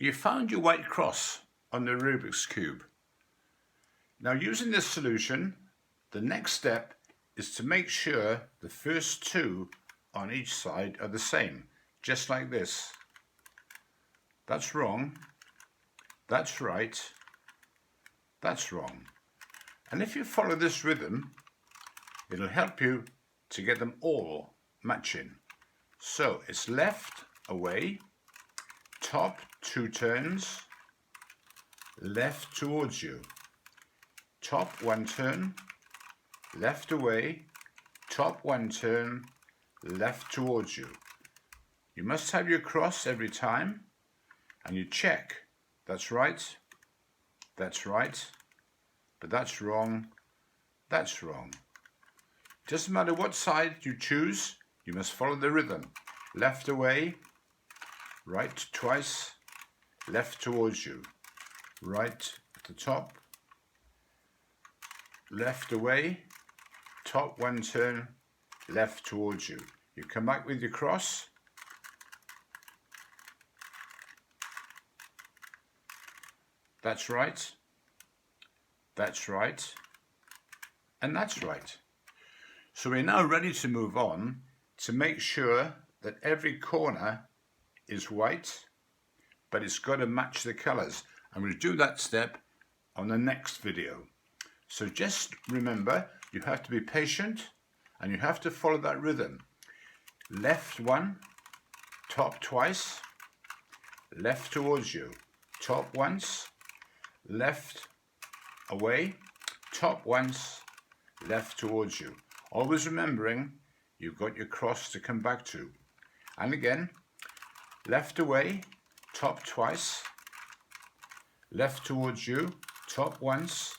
You found your white cross on the Rubik's Cube. Now, using this solution, the next step is to make sure the first two on each side are the same, just like this. That's wrong, that's right, that's wrong. And if you follow this rhythm, it'll help you to get them all matching. So it's left, away, top, 2 turns, left towards you, top, 1 turn, left away, top, 1 turn, left towards you. You must have your cross every time, and you check. That's right, but that's wrong, that's wrong. Doesn't matter what side you choose, you must follow the rhythm. Left away, right twice, left towards you, right at the top, left away, top, 1 turn, left towards you. You come back with your cross, that's right, and that's right. So we're now ready to move on to make sure that every corner is white, but it's got to match the colours. I'm going to do that step on the next video. So just remember, you have to be patient and you have to follow that rhythm. Left 1, top twice, left towards you, top once, left away, top once, left towards you. Always remembering you've got your cross to come back to. And again, left away, top twice, left towards you, top once,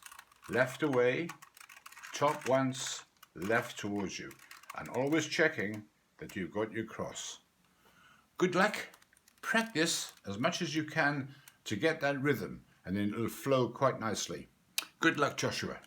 left away, top once, left towards you. And always checking that you've got your cross. Good luck. Practice as much as you can to get that rhythm, and then it'll flow quite nicely. Good luck, Joshua.